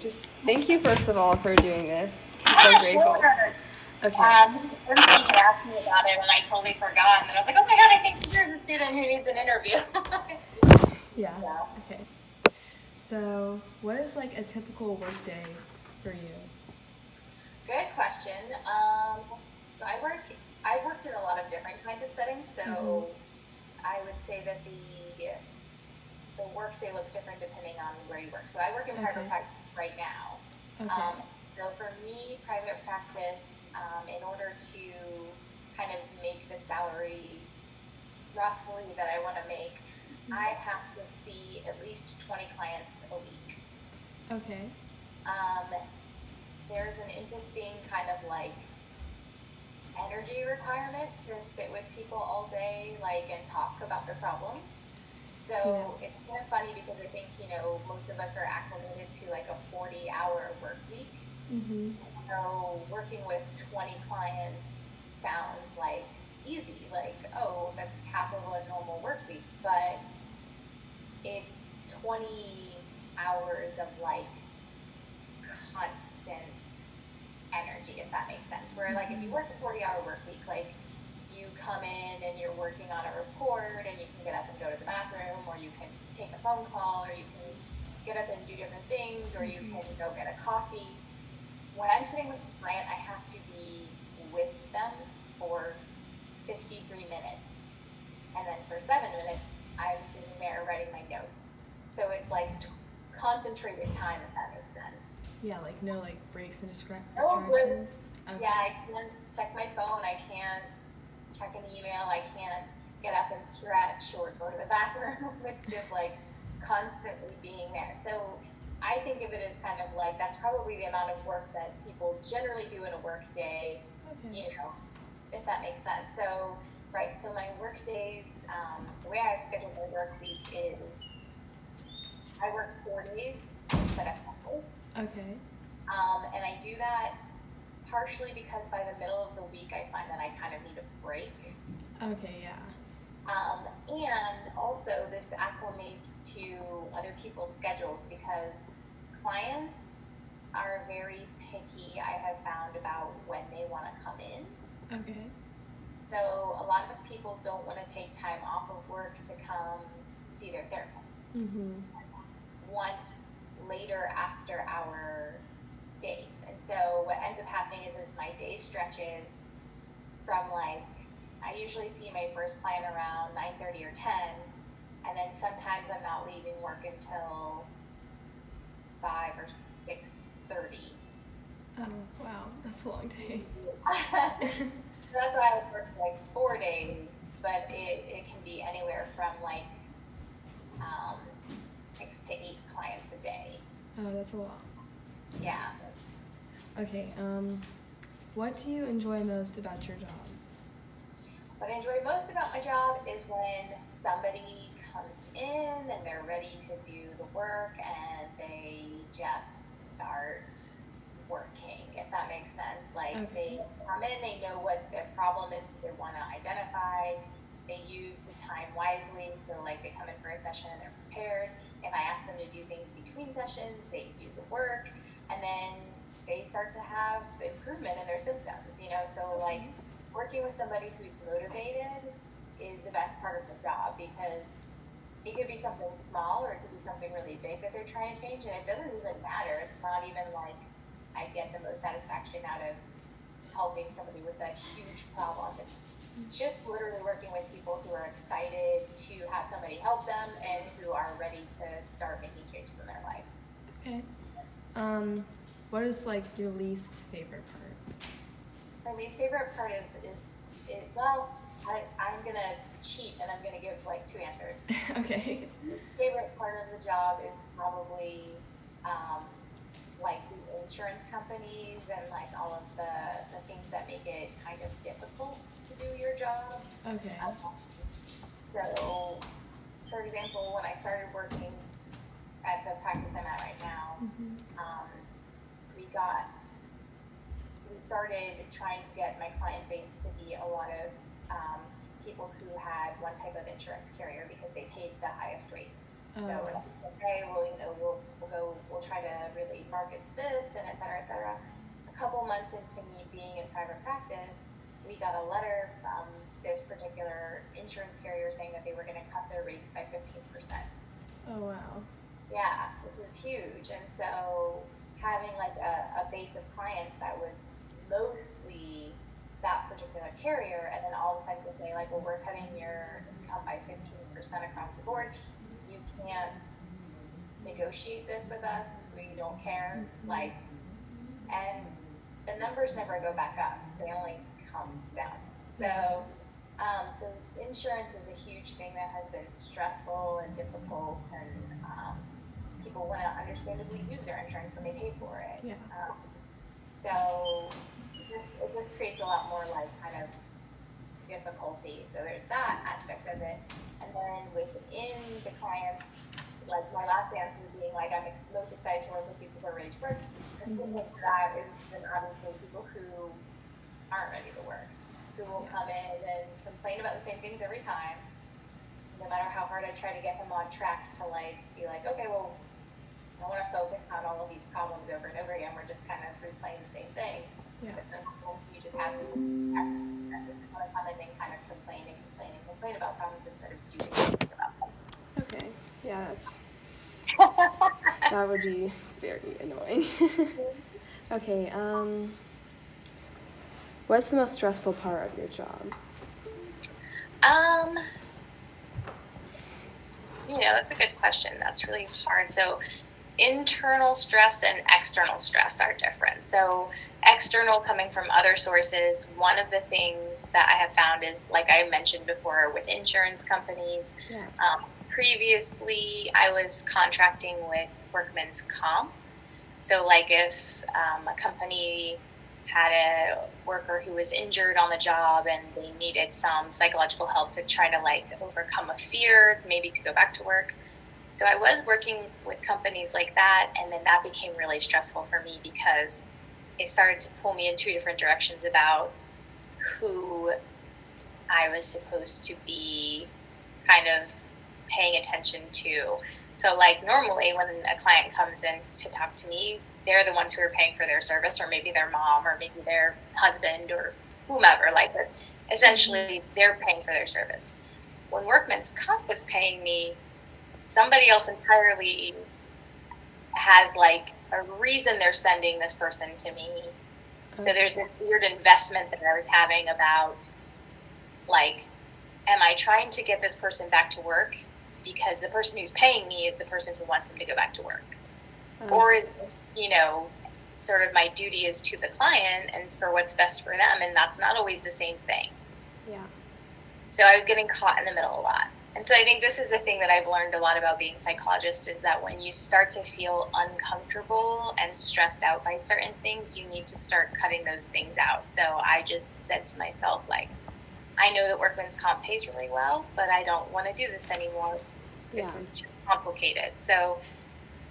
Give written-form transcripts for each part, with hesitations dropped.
just thank you first of all for doing this. I'm so grateful. Sure. Okay. Somebody asked me about it and I totally forgot. And then I was like, oh my God, I think there's a student who needs an interview. Yeah. Okay. So, what is like a typical workday for you? Good question. So I've worked in a lot of different kinds of settings. So I would say that the work day looks different depending on where you work. So I work in private practice right now. Okay. So for me, private practice, in order to kind of make the salary roughly that I want to make, I have to see at least 20 clients a week. Okay. There's an interesting kind of like energy requirement to sit with people all day, like, and talk about their problems. So it's kind of funny because I think, most of us are acclimated to like a 40-hour work week. So working with 20 clients sounds like easy, like, oh, that's half of a normal work week, but it's 20 hours of like constant energy, if that makes sense. Where like if you work a 40-hour work week, like you come in and you're working on a report and you can get up and go to the bathroom, or you can take a phone call, or you can get up and do different things, or you can go get a coffee. When I'm sitting with a client, I have to be with them for 53 minutes. And then for 7 minutes, I'm sitting there writing my notes. So it's like concentrated time, if that makes sense. Yeah, like no like breaks and distractions. Okay. Yeah, I can't check my phone. I can't check an email. I can't get up and stretch or go to the bathroom. It's just like constantly being there. So I think of it as kind of like that's probably the amount of work that people generally do in a work day, if that makes sense. So, right, so my work days, the way I've scheduled my work week is I work 4 days instead of 5. Okay. And I do that partially because by the middle of the week I find that I kind of need a break. Okay, yeah. And also this acclimates to other people's schedules because clients are very picky, I have found, about when they want to come in. Okay. So a lot of people don't want to take time off of work to come see their therapist. So want later after hour days. And so what ends up happening is my day stretches from like, I usually see my first client around 9:30 or 10, and then sometimes I'm not leaving work until 5 or 6:30. Oh, wow, that's a long day. So that's why I would work like 4 days, but it can be anywhere from like 6 to 8 clients a day. Oh, that's a lot. Yeah. Okay, what do you enjoy most about your job? What I enjoy most about my job is when somebody comes in and they're ready to do the work and they just start working, if that makes sense. Like they come in, they know what their problem is that they want to identify. They use the time wisely, so like they come in for a session and they're prepared. If I ask them to do things between sessions, they do the work, and then they start to have improvement in their symptoms, so like working with somebody who's motivated is the best part of the job because it could be something small or it could be something really big that they're trying to change, and it doesn't even matter. It's not even like I get the most satisfaction out of helping somebody with a huge problem. It's just literally working with people who are excited to have somebody help them and who are ready to start making changes in their life. Okay. What is like your least favorite part? My least favorite part is well, I'm gonna cheat and I'm gonna give like 2 answers. Okay. My favorite part of the job is probably like the insurance companies and like all of the things that make it kind of difficult to do your job. Okay. So, for example, when I started working at the practice I'm at right now, we started trying to get my client base to be a lot of people who had one type of insurance carrier because they paid the highest rate. So, okay, well, we'll try to really markets this, and et cetera, et cetera. A couple months into me being in private practice, we got a letter from this particular insurance carrier saying that they were going to cut their rates by 15%. Oh, wow. Yeah, this was huge. And so having like a base of clients that was mostly that particular carrier, and then all of a sudden to say like, well, we're cutting your income by 15% across the board. You can't negotiate this with us. We don't care. Like, and the numbers never go back up. They only come down. So insurance is a huge thing that has been stressful and difficult, and people want to understandably use their insurance when they pay for it. Yeah. So it just creates a lot more like kind of difficulty. So there's that aspect of it, and then within the clients, like my last answer being like I'm most excited to work with people who are ready to work. For that is then obviously people who aren't ready to work, who will come in and complain about the same things every time, no matter how hard I try to get them on track to like be like, okay, well, I want to focus on all of these problems over and over again. We're just kind of replaying the same thing. Yeah. But sometimes you just have to come in and kind of complain about problems instead of doing something about them. Okay. Yeah, that would be very annoying. Okay. What's the most stressful part of your job? That's a good question. That's really hard. So internal stress and external stress are different. So external coming from other sources, one of the things that I have found is, like I mentioned before, with insurance companies. Yeah. Previously, I was contracting with workman's comp. So like if a company had a worker who was injured on the job and they needed some psychological help to try to like overcome a fear, maybe to go back to work. So I was working with companies like that, and then that became really stressful for me because it started to pull me in two different directions about who I was supposed to be kind of paying attention to. So like normally when a client comes in to talk to me, they're the ones who are paying for their service, or maybe their mom, or maybe their husband, or whomever. Like, but essentially they're paying for their service. When workman's comp was paying me, somebody else entirely has like a reason they're sending this person to me. So there's this weird investment that I was having about like, am I trying to get this person back to work because the person who's paying me is the person who wants them to go back to work? Or is, sort of my duty is to the client and for what's best for them, and that's not always the same thing. Yeah. So I was getting caught in the middle a lot. And so I think this is the thing that I've learned a lot about being a psychologist, is that when you start to feel uncomfortable and stressed out by certain things, you need to start cutting those things out. So I just said to myself, like, I know that workman's comp pays really well, but I don't want to do this anymore. This is too complicated. So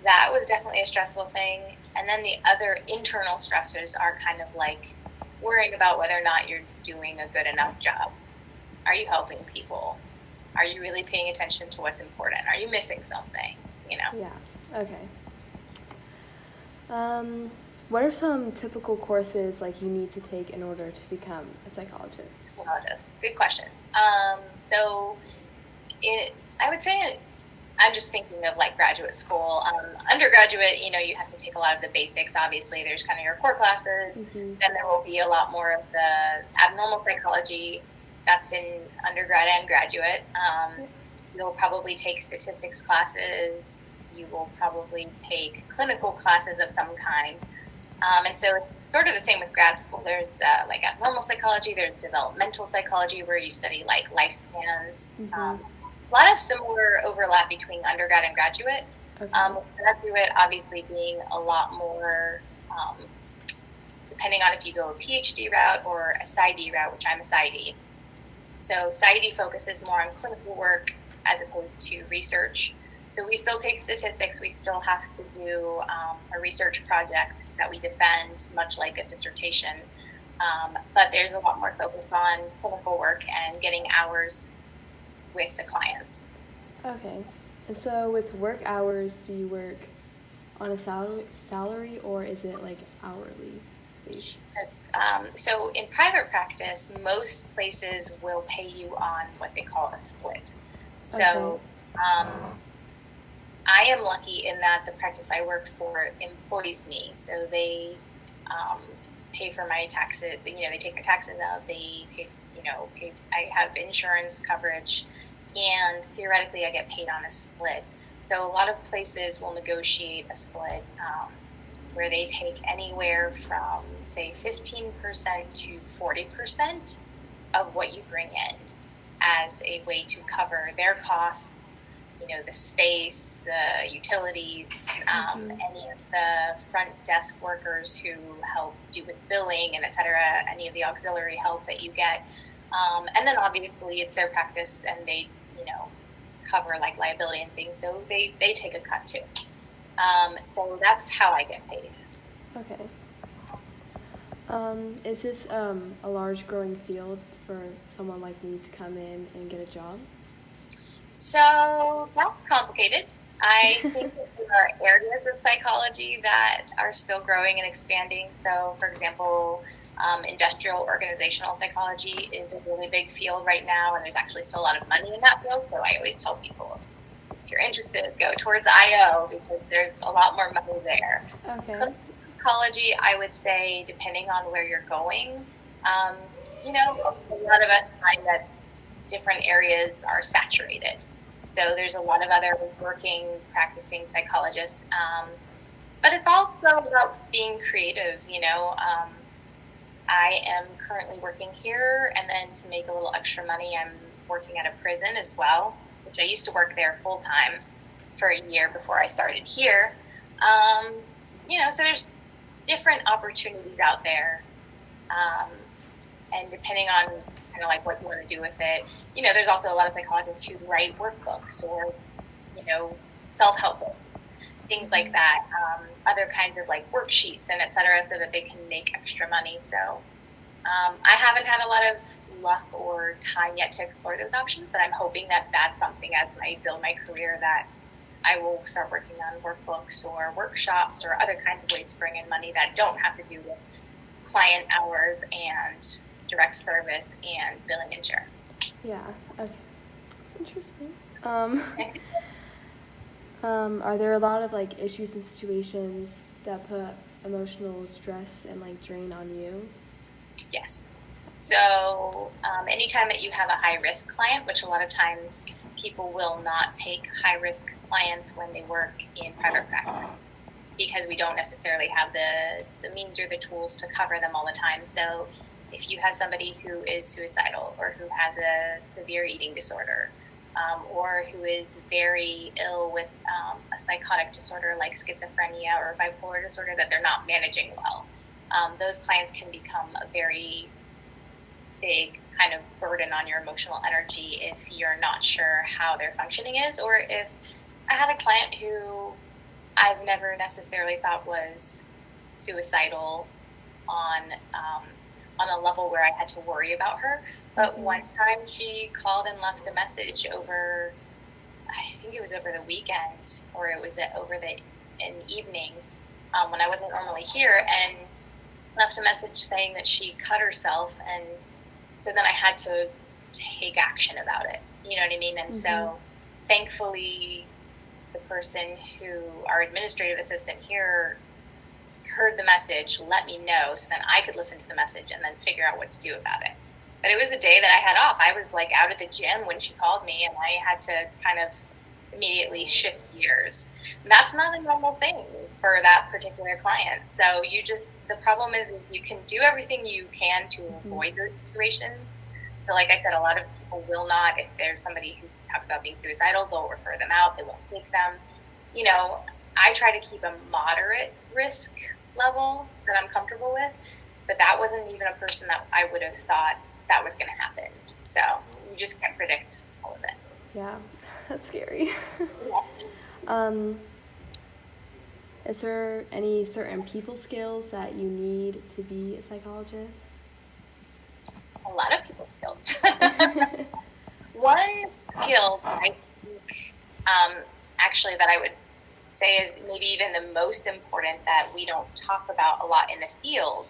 that was definitely a stressful thing. And then the other internal stressors are kind of like worrying about whether or not you're doing a good enough job. Are you helping people? Are you really paying attention to what's important? Are you missing something? Yeah. Okay. What are some typical courses like you need to take in order to become a psychologist? Good question. I would say I'm just thinking of like graduate school. Undergraduate, you have to take a lot of the basics. Obviously, there's kind of your core classes. Mm-hmm. Then there will be a lot more of the abnormal psychology. That's in undergrad and graduate. You'll probably take statistics classes. You will probably take clinical classes of some kind. And so it's sort of the same with grad school. There's like abnormal psychology. There's developmental psychology, where you study like lifespans. Mm-hmm. A lot of similar overlap between undergrad and graduate. Okay. Graduate obviously being a lot more, depending on if you go a PhD route or a PsyD route, which I'm a PsyD. So PsyD focuses more on clinical work as opposed to research. So we still take statistics. We still have to do a research project that we defend, much like a dissertation. But there's a lot more focus on clinical work and getting hours with the clients. Okay. And so with work hours, do you work on a salary or is it like hourly based? So in private practice, most places will pay you on what they call a split. Okay. So I am lucky in that the practice I work for employs me. So they um, pay for my taxes. They take my taxes out. They pay. I have insurance coverage, and theoretically, I get paid on a split. So a lot of places will negotiate a split where they take anywhere from, say, 15% to 40% of what you bring in as a way to cover their costs, the space, the utilities, any of the front desk workers who help do with billing and et cetera, any of the auxiliary help that you get. And then obviously it's their practice and they, cover like liability and things. So they take a cut too. So that's how I get paid. Okay. Is this a large growing field for someone like me to come in and get a job? So that's complicated. I think that there are areas of psychology that are still growing and expanding. So, for example, industrial organizational psychology is a really big field right now, and there's actually still a lot of money in that field. So I always tell people, if you're interested, go towards IO because there's a lot more money there. Okay. Clinical psychology, I would say, depending on where you're going, a lot of us find that different areas are saturated. So there's a lot of other working, practicing psychologists. But it's also about being creative, I am currently working here, and then to make a little extra money, I'm working at a prison as well, which I used to work there full time for a year before I started here. So there's different opportunities out there. And depending on kind of like what you want to do with it, there's also a lot of psychologists who write workbooks or, self-help books, things like that, other kinds of like worksheets and et cetera, so that they can make extra money. So I haven't had a lot of luck or time yet to explore those options, but I'm hoping that that's something as I build my career that I will start working on workbooks or workshops or other kinds of ways to bring in money that don't have to do with client hours and direct service and billing insurance. Yeah. Okay. Interesting. Are there a lot of like issues and situations that put emotional stress and like drain on you? Yes. So anytime that you have a high risk client, which a lot of times people will not take high risk clients when they work in private practice because we don't necessarily have the means or the tools to cover them all the time. So if you have somebody who is suicidal or who has a severe eating disorder or who is very ill with a psychotic disorder like schizophrenia or bipolar disorder that they're not managing well, those clients can become a very big kind of burden on your emotional energy if you're not sure how their functioning is. Or if I had a client who I've never necessarily thought was suicidal on a level where I had to worry about her. But one time she called and left a message over, I think it was over the weekend or it was over an evening when I wasn't normally here, and left a message saying that she cut herself. And so then I had to take action about it. You know what I mean? And so thankfully the person who, our administrative assistant here, heard the message, let me know, so then I could listen to the message and then figure out what to do about it. But it was a day that I had off. I was like out at the gym when she called me, and I had to kind of immediately shift gears. And that's not a normal thing for that particular client. So the problem is you can do everything you can to avoid those situations. So like I said, a lot of people will not, if there's somebody who talks about being suicidal, they'll refer them out, they won't take them. I try to keep a moderate risk level that I'm comfortable with, but that wasn't even a person that I would have thought that was going to happen. So you just can't predict all of it. Yeah, that's scary. Is there any certain people skills that you need to be a psychologist? A lot of people skills. One skill I think actually that I would say is maybe even the most important that we don't talk about a lot in the field,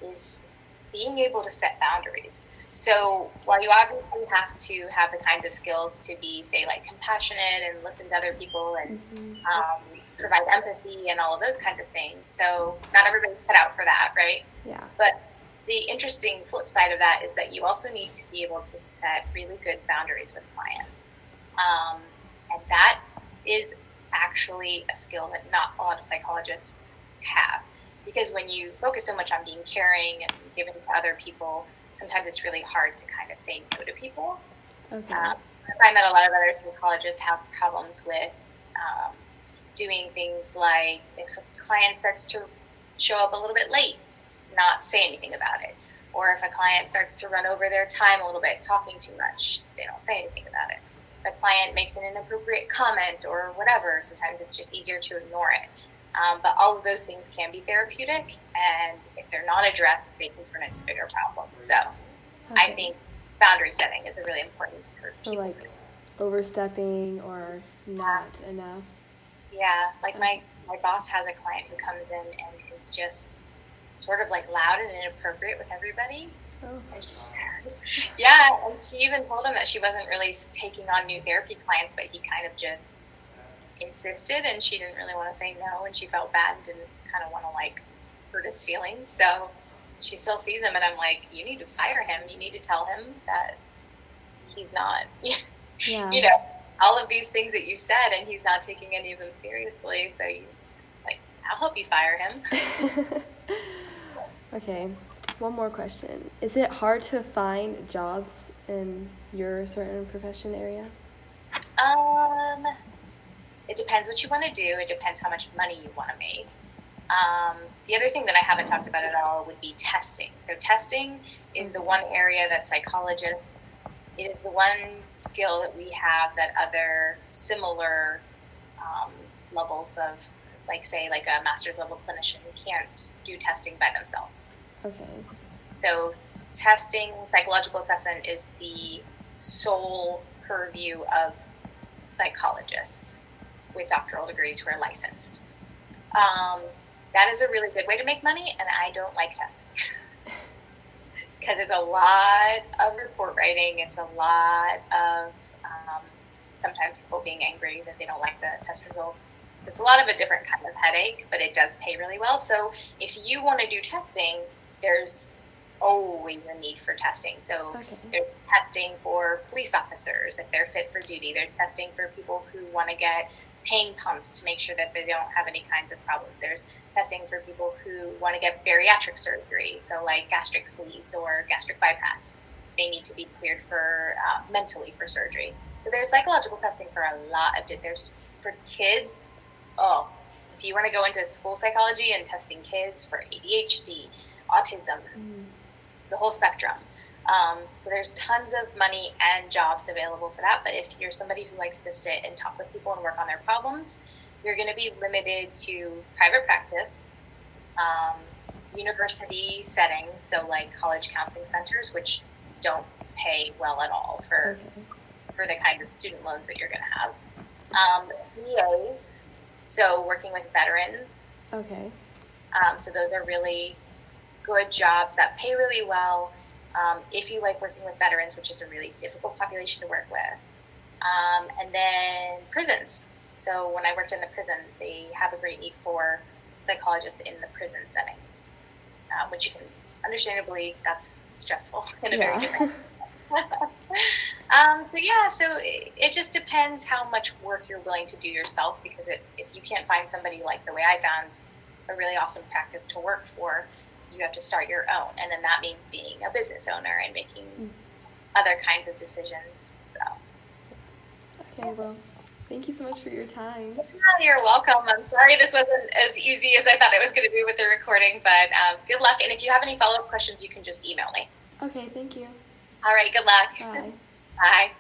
is being able to set boundaries. So while you obviously have to have the kinds of skills to be, say, like compassionate and listen to other people and provide empathy and all of those kinds of things. So not everybody's cut out for that, right? Yeah. But the interesting flip side of that is that you also need to be able to set really good boundaries with clients. And that is actually a skill that not a lot of psychologists have. Because when you focus so much on being caring and giving to other people, sometimes it's really hard to kind of say no to people. Okay. I find that a lot of other psychologists have problems with doing things like if a client starts to show up a little bit late, not say anything about it. Or if a client starts to run over their time a little bit, talking too much, they don't say anything about it. If a client makes an inappropriate comment or whatever, sometimes it's just easier to ignore it. But all of those things can be therapeutic, and if they're not addressed, they can turn into bigger problems. So I think boundary setting is a really important for people. So like overstepping or not enough. Yeah, like my boss has a client who comes in and is just sort of like loud and inappropriate with everybody. Oh. And and she even told him that she wasn't really taking on new therapy clients, but he kind of just insisted, and she didn't really want to say no, and she felt bad and didn't kind of want to like hurt his feelings. So she still sees him, and I'm like, you need to fire him. You need to tell him that he's not, all of these things that you said, and he's not taking any of them seriously. So it's like, I'll help you fire him. Okay, one more question. Is it hard to find jobs in your certain profession area? It depends what you want to do. It depends how much money you want to make. The other thing that I haven't talked about at all would be testing. So testing is the one area that psychologists, it is the one skill that we have that other similar levels of, like say, like a master's level clinician can't do testing by themselves. Okay. So testing, psychological assessment is the sole purview of psychologists with doctoral degrees who are licensed. That is a really good way to make money, and I don't like testing. Because it's a lot of report writing, it's a lot of sometimes people being angry that they don't like the test results. So it's a lot of a different kind of headache, but it does pay really well. So if you want to do testing, there's always a need for testing. So there's testing for police officers if they're fit for duty. There's testing for people who want to get pain pumps to make sure that they don't have any kinds of problems. There's testing for people who want to get bariatric surgery, so like gastric sleeves or gastric bypass. They need to be cleared for mentally for surgery. So there's psychological testing for a lot of it. There's for kids. Oh, if you want to go into school psychology and testing kids for ADHD, autism, the whole spectrum. So there's tons of money and jobs available for that. But if you're somebody who likes to sit and talk with people and work on their problems, you're going to be limited to private practice, university settings, so like college counseling centers, which don't pay well at all for the kind of student loans that you're going to have. VAs, so working with veterans. Okay. So those are really good jobs that pay really well. If you like working with veterans, which is a really difficult population to work with. And then prisons. So when I worked in the prison, they have a great need for psychologists in the prison settings, which you can, understandably, that's stressful in a very different So it just depends how much work you're willing to do yourself, because if you can't find somebody like the way I found a really awesome practice to work for, you have to start your own, and then that means being a business owner and making other kinds of decisions. So. Okay, well, thank you so much for your time. Yeah, you're welcome. I'm sorry this wasn't as easy as I thought it was going to be with the recording, but good luck. And if you have any follow-up questions, you can just email me. Okay, thank you. All right, good luck. Bye. Bye.